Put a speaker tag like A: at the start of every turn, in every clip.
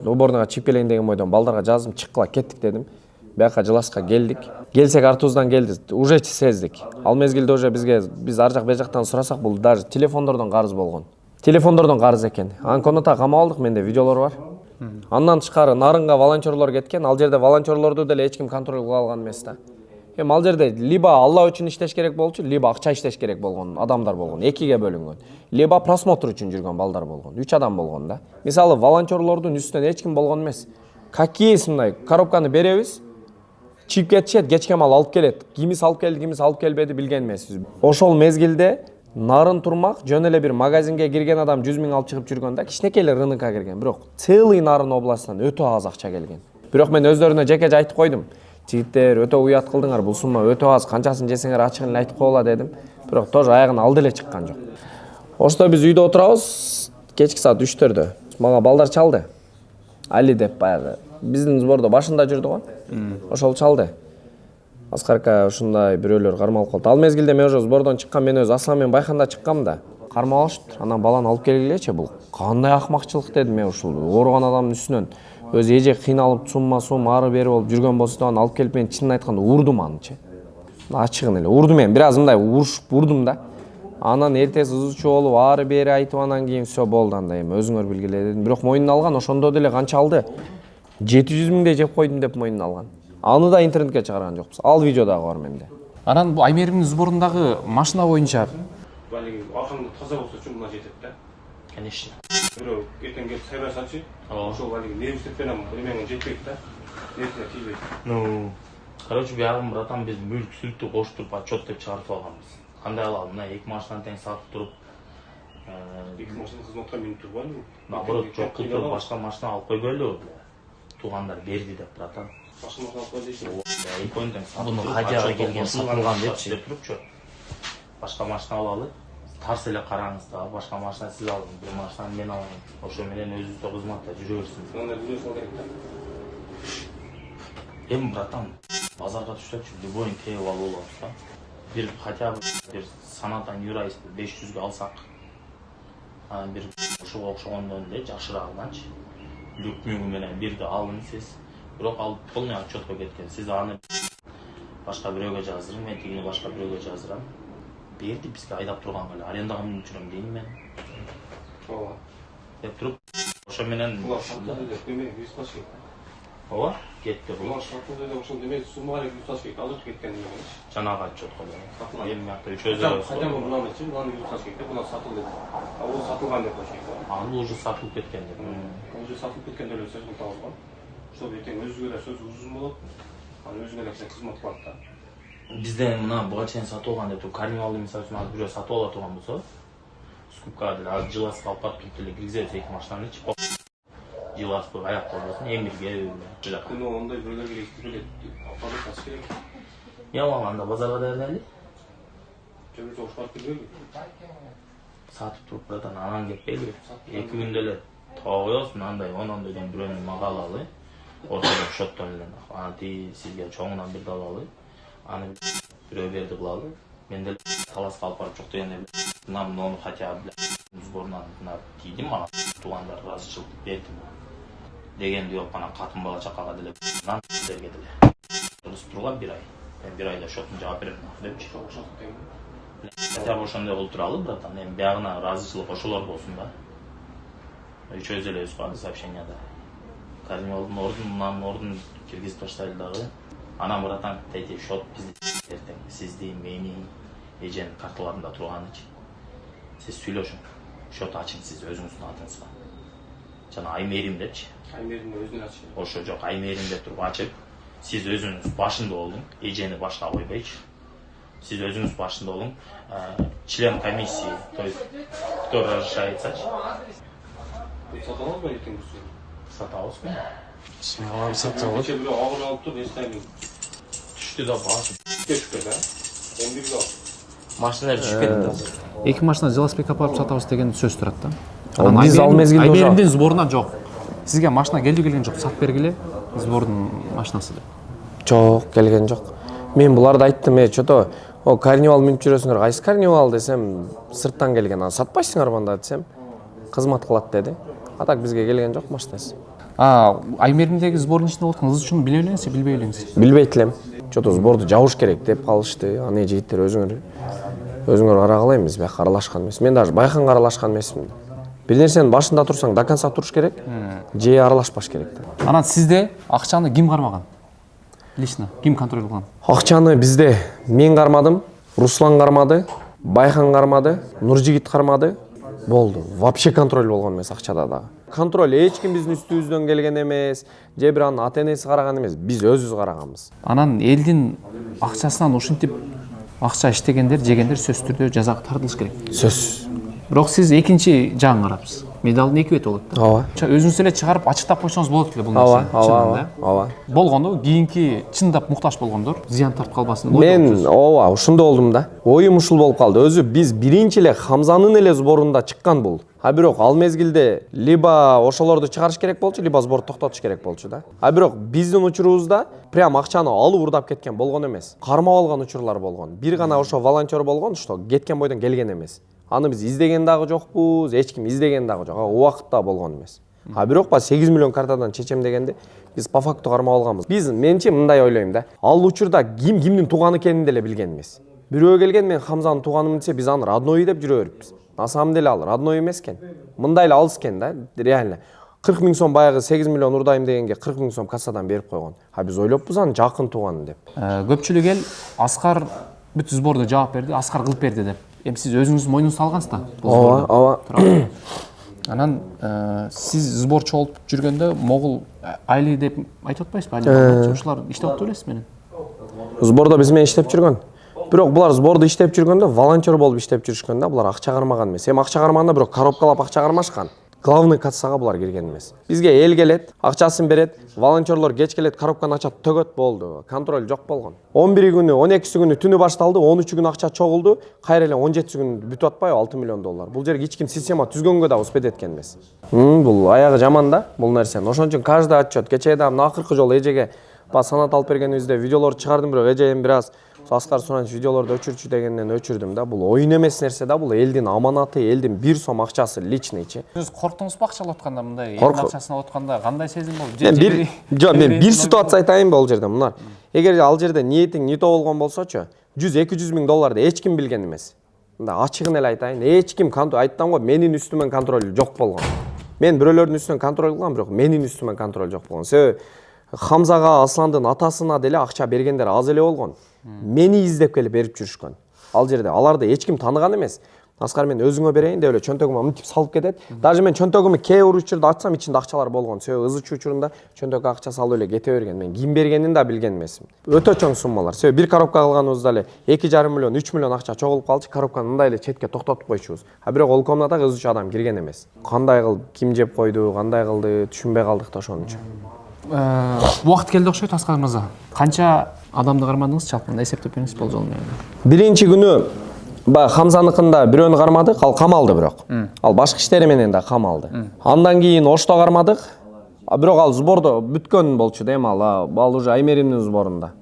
A: Уборнага чип келейин деген бойдон балдарга жаздым, чыккыла кеттик дедим. Бияка жыласка келдик. Келсек артыбыздан келди. Уже сездик. Ал мезгилде уже биз ар жак бер жактан сурасак бул даже телефондордон карыз болгон. Телефондордон карыз экен. Анконата камап алдык, менде видеолор бар. Андан тышкары Нарынга волонтерлор кеткен. Ал жерде волонтерлорду деле эч ким контроль кыла алган эмес да. Эми ал жерде либо Алла үчүн иштеш керек болчу, либо акча иштеш керек болгон адамдар болгон. Экиге бөлүнгөн. Либо просмотр үчүн жүргөн балдар болгон. 3 адам болгон да. Мисалы волонтерлордун үстүнөн эч ким болгон эмес. Какие мындай коробканы беребиз. Чип кетишет, кечке мал алып келет. Кимис алып келди, кимис алып келбеди билген эмеспиз. Ошол мезгилде Нарын турмак жөн эле бир магазинге кирген адам 100 000 алып чыгып жүргөн да, кичинекей эле рынокко кирген. Бирок целый Нарын областынан өтө аз акча келген. Бирок мен өздөрүнө жеке айтып койдум. Жигиттер өтө уят кылдыңар, бул сумма өтө аз, канчасын жесеңер ачыгын эле айтып койгула дедим. Бирок тоже аягына алды эле чыккан жок. Ошто биз үйдө отурабыз, кечки саат 3-төрдө. Мага балдар чалды. Али деп баягы биздин сбордо башында жүрдү го. Ошол чалды. Аскарка ушундай бирөөлөр кармалып калды. Ал мезгилде мен уже сбордон чыккан, мен өз Аслан менен Байканда чыккам да. Кармап алышты. Анан баланы алып келгилечи, бул кандай акмакчылык дедим мен ушул ооруган адамдын үстүнөн. Өзү эже кыйналып сум ары бери болуп жүргөн болсо аны алып келип мен чынын айтканда урдум анычы. Ачыгын эле урдум мен, бир аз мындай урдум да. Анан эртеси ызычуу болуп ары бери айтып анан кийин всё болду анда эми өзүңөр билгиле дедим. Бирок мойнуна алган, ошондо деле канча алды? 700 000 жеп койдум деп мойнуна алган. Аны да интернетке чыгарган жокпуз. Ал видео дагы бар менде.
B: Анан бул Аймеримдин сборундагы машина боюнча
C: балиги акырында таза болсо чумуна жетет да.
B: Конечно.
C: Бирөө эртең келип сайбай салчы. Ошол балиги нервистик менен эмеңе жетпейт да. Нервине тийбейт.
D: Ну, короче, биягын братан биз мүлк сүлттү коштуруп отчет деп чыгарып алганбыз. Кандай алалы? Мына 2 машинаны тең сатып туруп,
C: 2 машина кызматка минип турбайбы?
D: наоборот, жок кылып туруп башка машина алып койбойлу. Туугандар берди деп братан.
C: Башка машина алып кой дейсиң.
D: Экөөнү тең сатып туруп, хадияга келген сатылган депчи деп турупчу. Башка машина алалы. Тарс эле караңыз да, башка машина сиз алыңыз, бир машинаны мен алайын. Ошо менен өзүбүздө кызматта жүрө берсин.
C: Анда жүрө сал керек да.
D: Эми братан, базарга түшсөкчү, любойн тееп алып алабыз да. Бир хотя бы бир санатан юрайсты 500ге алсак, анан бир ошого окшогондон эле жакшыраагынанчы. Люк мүгү менен бирди алын сиз. Бирок ал полный отчетко кеткен. Сиз аны башка бирөөгө жаздырың, мен тигини башка бирөөгө жаздырам. Берди бизге айдап турганга эле арендага минип жүрөм дейм мен.
C: Ооба.
D: Деп туруп, ошо менен
C: Булар сатылды деп демек 100 таш керек.
D: ооба, кетти бул.
C: Булар сатылды деп ошол демек суммага 100 таш керек. Алып кеткен демек.
D: Жанагы отчетко
C: Сатылган.
D: эми мякта үчөөзө.
C: Кайдан булганычы, буланы 100 таш керек. Булар сатылды. А бул сатылган деп коюш керек.
D: Ал уже сатылып кеткен деп.
C: Уже сатылып кеткен эле сөзүн табылган. Ошол эртең өзүгө да сөз узун болот. Аны өзүгө да кызмат кылат да.
D: Бизден мына буга чейин сатып алган деп туруп карнивалды мисалы үчүн азыр бирөө сатып ала турган болсо, скупкага деле азыр жыласка алып барып туруп деле киргизебиз 2 машинаны ичип. Жыласпы аяктап болсун, эмирге жакка.
C: Ну, ондай бирөөлөр керек билет. Апалы сатыш керек.
D: Ямал анда базарга даярдайлы.
C: Жөбүр жок барып келбейби?
D: Сатып туруп братан анан кетпейли. 2 күндө эле тоо коебуз, мынандай 10-10 бирөөнү мага алалы. Ортодо шоттон эле анти сизге чоңунан бирди алалы. Аны бирөө берди кылалы. Мен деле таласка алып барып жок дегенде мына хотя бы сборунан мына тийди мага. Туугандар ыраазычылык берди дегенди жок, анан катын бала чакага деле нан берге деле. Дурус турган 1 ай. Мен 1 айда шотун жаап берем депчи.
C: Ошол тең.
D: Хотя бы ошондой кылып туралы братан, эми биягына ыраазычылык ошолор болсун да. Үчөөбүз эле өз сообщенияда. Карнивалдын ордунан ордун киргизип таштайлы дагы. Анан братан тайти шот бизди эртең сизди, мени, эженин карталарында турганычы. Сиз сүйлөшүң. Шот ачың сиз өзүңүздүн атыңызга. Жана Аймерим депчи.
C: Аймерим өзүнүн ачы.
D: Ошо жок, Аймерим деп туруп ачып, сиз өзүңүз башында болуң, эжени башка койбойчу. Сиз өзүңүз башында болуң. Член комиссии, то есть кто разрешается.
C: Сатабыз ба эртең бүсү?
D: Сатабызбы?
B: смело сатып алып.
C: Кече бирөө агыр алып туруп эстайбыз.
D: Түштү да басып.
C: Кечке да. 11 ал.
A: Машина түшүп кетти азыр.
B: 2 машина велосипедке апарып сатабыз деген сөз турат да.
A: Биз ал мезгилде уже
B: Аймеримдин сборунан жок. Сизге машина келген жок, сатып бергиле сбордун машинасы деп.
A: Жок, келген жок. Мен буларды айттым, чото, о карнивал минип жүрөсүңөр, кайсы карнивал десем, сырттан келген, аны сатпайсыңар банда десем, кызмат кылат деди. А так бизге келген жок машинасы.
B: Аймеримдеги сбордун ичинде болуп аткан кыз үчүн биле элеңиз же билбей элеңиз?
A: Билбейт элем. Чото сборду жабыш керек деп калышты. Аны жигиттер өзүңөр карагыла эмес, бияка аралашкан эмес. Мен даже байканга аралашкан эмесмин. Бир нерсенин башында турсаң до конца туруш керек. Же аралашпаш керек.
B: Анан сизде акчаны ким кармаган? Лично ким контроль кылган?
A: Акчаны бизде мен кармадым, Руслан кармады, Байкан кармады, Нуржигит кармады. Болду. Вообще контроль болгон эмес акчада дагы. Контроль эч ким биздин үстүбүздөн келген эмес, же бир анын ата-энеси караган эмес, биз өзүбүз караганбыз.
B: Анан элдин акчасынан ушинтип акча иштегендер, жегендер сөзсүз түрдө жазага тартылыш керек.
A: Сөзсүз.
B: Бирок сиз экинчи жагын карапсыз. Медалдын эки бети болот да.
A: Ооба.
B: Өзүңүз эле чыгарып ачыктап койсоңуз болот эле бул
A: Ооба,
B: нерсени.
A: ооба, ооба.
B: Болгону кийинки чындап муктаж болгондор зыян тартып калбасын.
A: Мен ооба, ушундай болдум да. Оюм ушул болуп калды. Өзү биз биринчи эле Хамзанын эле сборунда чыккан бул. Бирок ал мезгилде либо ошолорду чыгарыш керек болчу, либо сборду токтотуш керек болчу да. Бирок биздин учурубузда прям акчаны алып урдап кеткен болгон эмес. Кармап алган учурлар болгон. Бир гана ошо волонтер болгон, что кеткен бойдон келген эмес. Аны биз издеген дагы жокпуз, эч ким издеген дагы жок. Убакытта болгон эмес. Бирок 8 миллион картадан чечем дегенде биз по факту кармап алганбыз. Биз менчи мындай ойлойм да. Ал учурда кимдин тууганы экенин деле билген эмес. Бирөө келген мен Хамзанын тууганымын десе биз аны родной деп жүрө бериппиз. На самом деле ал родной эмес экен. Мындай эле алыс экен да, реально. 40 000 сом баягы 8 миллион урдайм дегенге 40 000 сом кассадан берип койгон. Биз ойлоппуз аны жакын тууганы деп.
B: Көпчүлүк эл Аскар бүт сборду жаап берди, Аскар кылып берди деп. Эми сиз өзүңүз мойнуңузга алгансыз да.
A: Ооба, ооба.
B: Анан сиз сборчу болуп жүргөндө Могул Айли деп айтып атпайсызбы? Айли ушулар иштеп атты белесиз менен.
A: Сбордо биз менен иштеп жүргөн. Бирок булар сборду иштеп жүргөндө волонтер болуп иштеп жүрүшкөн да, булар акча кармаган эмес. Эми акча кармаганда бирок коробкалап акча кармашкан. Главный кассага булар кирген эмес. Бизге эл келет, акчасын берет, волонтерлор кеч келет, коробканы ачат, төгөт, болду. Контроль жок болгон. 11 күнү, 12 күнү түнү башталды, 13 күнү акча чогулду, кайра эле 17 күнү бүтүп атпайбы 6 миллион доллар. Бул жерге эч ким система түзгөнгө да успет эткен эмес. Бул аягы жаман да, бул нерсенин. Ошон үчүн каждый отчет, кечээ да акыркы жолу эжеге санат алып бергенибизде видеолорду чыгардым, бирок эже эми бир аз Аскар Суранч видеолорду өчүрчү дегенден өчүрдүм да. Бул оюн эмес нерсе да, бул элдин аманаты, элдин 1 сом акчасы личныйчи.
B: Сиз корктуңузбу акча алып атканда мындай эл акчасын алып атканда кандай сезим болду?
A: Мен бир ситуация айтайын бул жерде. Мына, эгер ал жерде ниетиң не то болгон болсочу, 100-200 миң долларды эч ким билген эмес. Мында ачыгын эле айтайын, эч ким айттым го, менин үстүмөн контроль жок болгон. Мен бирөөлөрдүн үстүнөн контроль кылгам, бирок менин үстүмөн контроль жок болгон. Себеби Хамзага, Асландын атасына деле акча бергендер аз эле болгон. Мени издеп келип берип жүрүшкөн. Ал жерде аларды эч ким тааныган эмес. Аскар мен өзүңө берейин деп эле чөнтөгүмө мынтип салып кетет. Даже мен чөнтөгүмө кээ учурда ачсам ичинде акчалар болгон. Себеби ызычуу учурунда чөнтөгкө акча салып эле кете берген. Мен ким бергенин да билген эмесмин. Өтө чоң суммалар. Себеби бир коробка кылганыбызда эле 2,5 миллион, 3 миллион акча чогулуп калчу. Коробканы мындай эле четке токтотуп койчубуз. Бирок ол комнатага ызычуу адам кирген эмес. Кандай кылып, ким жеп койду, кандай кылды, түшүнбөй калдык да ошон үчүн.
B: Убакыт келди окшойт Аскар мырза. Канча адамды кармадыңыз жалпы эсептеп бериңиз бул жолу менен?
A: Биринчи күнү Хамзаныкында бирөөнү кармадык, ал камалды бирок. Ал башкы иштери менен да камалды. Андан кийин Ошто кармадык. Бирок ал сбордо бүткөн болчу да эми ал уже Аймеримдин сборунда.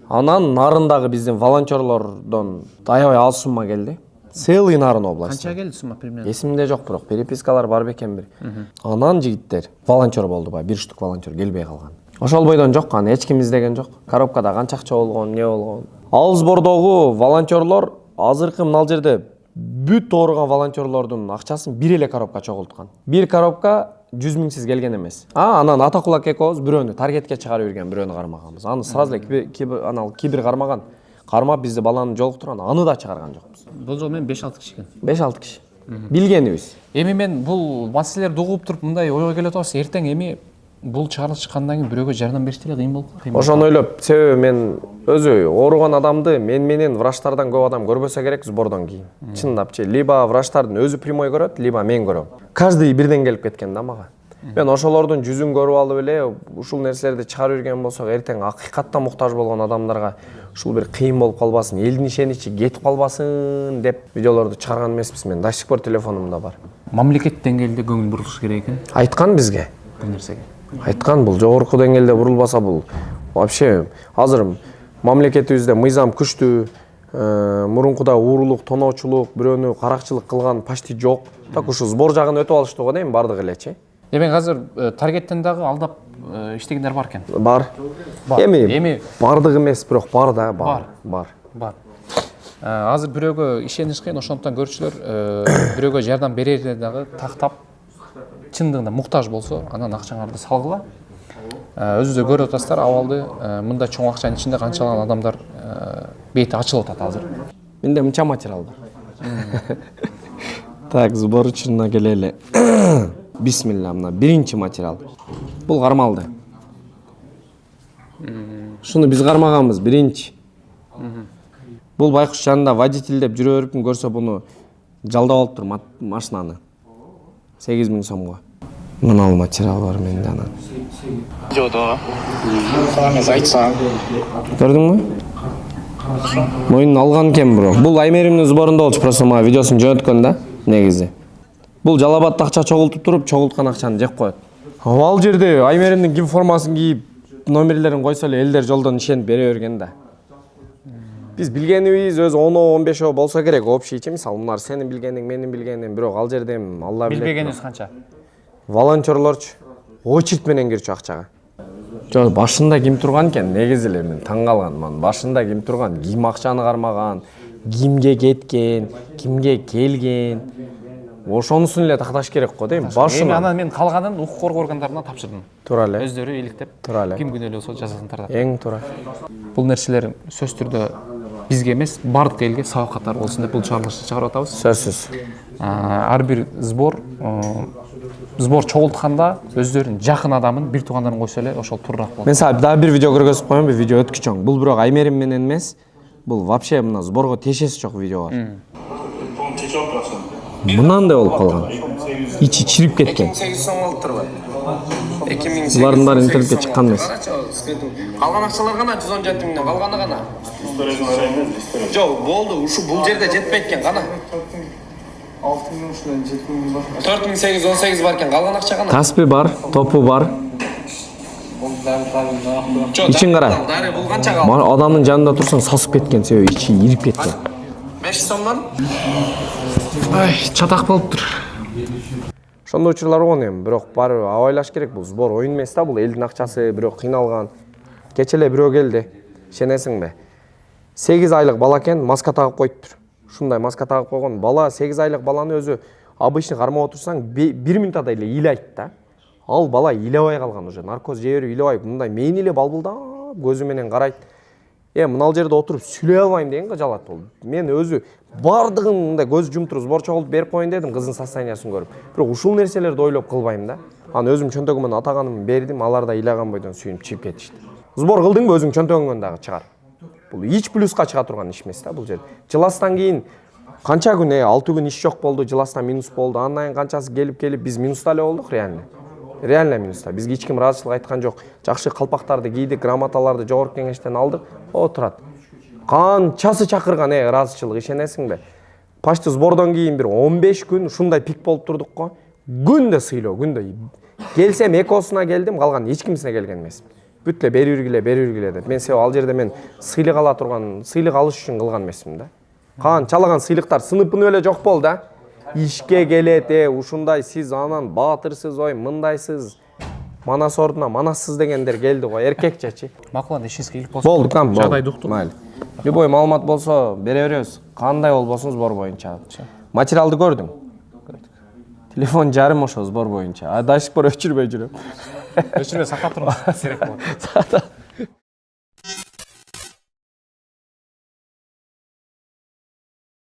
A: Анан нарындагы биздин волонтерлордон аябай аз сумма келди. Целый нарын области.
B: Канча келди сумма примерно?
A: Эсимде жок бирок, перепискалар бар бекен бир. Анан жигиттер волонтер болду бир штук волонтер келбей калган. Ошол бойдон жок, аны эч ким издеген жок. Коробкада канча акча болгон, эмне болгон. Ал сбордогу волонтерлор азыркы мына жерде бүт ооруган волонтерлордун акчасын бир эле коробка чогулткан. Бир коробка 100 миңсиз келген эмес. Анан Атакулак экөөбүз бирөөнү таргетке чыгарып берген, бирөөнү кармаганбыз. Аны сразу эле кибир кармаган. Кармап бизди баланы жолуктурган, аны да чыгарган жокпуз.
B: Бул жолу менен 5-6 киши экен.
A: 5-6 киши. Билгенибиз.
B: Эми мен бул маселелерди угуп туруп мындай ойго келип атабыз. Эртең эми бул чыгарылыш чыккандан кийин бирөөгө жардам бериш деле кыйын болуп калат.
A: Ошону ойлоп, себеби мен өзү ооруган адамды мен менен врачтардан көп адам көрбөсө керек сбордон кийин. Чындапчы, либо врачтардын өзү прямой көрөт, либо мен көрөм. Каждый бирден келип кеткен да мага. Мен ошолордун жүзүн көрүп алып эле ушул нерселерди чыгарып жүрген болсок, эртең акыйкатта муктаж болгон адамдарга ушул бир кыйын болуп калбасын, элдин ишеничи кетип калбасын деп видеолорду чыгарган эмеспиз. Мен до сих пор телефонумда бар.
B: Мамлекет деңгээлде көңүл бурулуш керек экен.
A: Айткан бизге.
B: Бул нерсеге.
A: Айткан, бул жогорку деңгээлде бурулбаса бул вообще азыр мамлекетибизде мыйзам күчтүү, мурункуда уурулук, тоноочулук, бирөөнү каракчылык кылган почти жок. Так ушу сбор жагын өтүп алышты го дейм бардыгы элечи.
B: Демек азыр таргеттен дагы алдап иштегендер бар экен.
A: Бар.
B: Бар.
A: Эми бардык эмес, бирок бар да, бар.
B: Бар. Азыр бирөөгө ишениш кыйын, ошондуктан көрүүчүлөр бирөөгө жардам берерде дагы тактап чындыгында муктаж болсо, анан акчаңарды салгыла. Өзүңүздөр көрүп атасыздар абалды, мындай чоң акчанын ичинде канчалаган адамдар бети ачылып атат азыр.
A: Менде мынча материал бар. Так, сбор учуна келели. Бисмилла, мына биринчи материал. Бул кармалды. Шуну биз кармаганбыз, биринчи. Бул байкуш жанында водитель деп жүрө бериппин, көрсө буну жалдап алыптыр машинаны. 8000 сомго. Мынал материал бар менде анан.
E: Жодо. Саңыз айтсаң.
A: Көрдүңбү? Моюн алган экен бирок. Бул Аймеримдин сборунда болчу, просто мага видеосун жөнөткөн да, негизи. Бул жалабатта акча чогултуп туруп, чогулткан акчаны жеп коет. Ал жерде Аймеримдин ким формасын кийип, номерлерин койсо эле элдер жолдон ишенип бере берген да. Биз билгенибиз өз 10-15 болсо керек, общийчи, мисалы, мынар сенин билгениң, менин билгеним, бирок ал жерде Алла билет.
B: Билбегениңиз канча?
A: Волонтерлорчу очередь менен кирчү акчага. Жок, башында ким турган экен, негизи эле мен таң калган. Башында ким турган, ким акчаны кармаган, кимге кеткен, кимге келген. Ошонусун эле такташ керек го дейм.
B: Эми анан мен калганын укук коргоо органдарына тапшырдым.
A: Туура эле.
B: Өздөрү иликтеп,
A: Туура эле.
B: ким күнөөлүү болсо жазасын тартат.
A: Эң туура.
B: Бул нерселер сөз түрдө бизге эмес, бардык элге сабак катары болсун деп бул чыгарылышты чыгарып атабыз.
A: Сөзсүз.
B: Ар бир сбор чогултканда өздөрүнүн жакын адамын, бир туугандарын койсо эле ошол туураак болот.
A: Мен сага дагы бир видео көргөзүп коем, бул видео өткү чоң. Бул бирок Аймерим менен эмес, бул вообще мына сборго тиешеси жок видео бар. Мынандай болуп калган. Ичи чирип кеткен.
E: 8 сом алып турбай. 2008.
A: Булардын баары интернетке чыккан эмес.
E: Калган акчалар гана 117 миңден калганы гана. Жок, болду, ушу бул жерде жетпейт экен гана.
F: 6 миллион ушундан 7 миллион бар.
E: 4818 бар экен, калган акча гана.
A: Таспи бар, топу бар.
F: Ол дары
E: Жок,
A: Ичин кара.
E: дары бул канча калды?
A: Адамдын жанында турсаң сасып кеткен, себеби ичи ирип кеткен.
E: 5 сомдон?
A: Ай, чатак болуптур. Ошондой учурлар болгон эми, бирок баары абайлаш керек. Бул сбор оюн эмес да, бул элдин акчасы, бирок кыйналган. Кече эле бирөө келди. Ишенесиңби? 8 айлык бала экен, маска тагып коюптур. Ушундай маска тагып койгон бала, 8 айлык баланы өзү обычный кармап отурсаң 1 минутада эле ыйлайт да. Ал бала ыйлабай калган уже, наркоз жей берип ыйлабай, мындай мени эле балбылдап көзү менен карайт. Мынал жерде отуруп сүйлөй албайм деген кыжалат болду. Мен өзү бардыгын мындай көз жумтуруп сбор чогултуп берип коеюн дедим, кыздын состояниясын көрүп. Бирок ушул нерселерди ойлоп кылбайм да. Анан өзүм чөнтөгүмөн атаганымды бердим, алар да ыйлаган бойдон сүйүнүп чыгып кетишти. Сбор кылдыңбы өзүң чөнтөгүңөн дагы чыгар. Бул эч плюска чыга турган иш эмес да бул жерде. Жыластан кийин канча күн, 6 күн иш жок болду, жыластан минус болду. Андан кийин канчасы келип биз минуста эле болдук реально. Реально минуста. Бизге эч ким ыраазычылык айткан жок. Жакшы калпактарды кийдик, грамоталарды жогорку кеңештен алдык. Отурат. Канчасы чакырган ыраазычылык, ишенесиңби? Почти сбордон кийин бир 15 күн ушундай пик болуп турдук го. Күндө сыйлоо, күндө. Келсем экосуна келдим, калган эч кимсине келген эмес. Бүт эле бери бергиле деп. Мен себеби ал жерде мен сыйлык ала турган, сыйлык алыш үчүн кылган эмесмин да. Канчалаган сыйлыктар сыныпын эле жок болду да. Ишке келет, ушундай сиз анан баатырсыз, ой, мындайсыз. Манас ордуна манассыз дегендер келди го, эркекчечи.
B: Макул, анда ишиңизге илип болсо.
A: Болду, кам, болду.
B: Жагдай дуктур.
A: Майли. Любой маалымат болсо бере беребиз. Кандай болбосун сбор боюнча. Материалды көрдүң? Телефон жарым ошо сбор боюнча. А дальше өчүрбөй жүрөм.
B: Өчүрбөй сактап туруңуз, керек болот.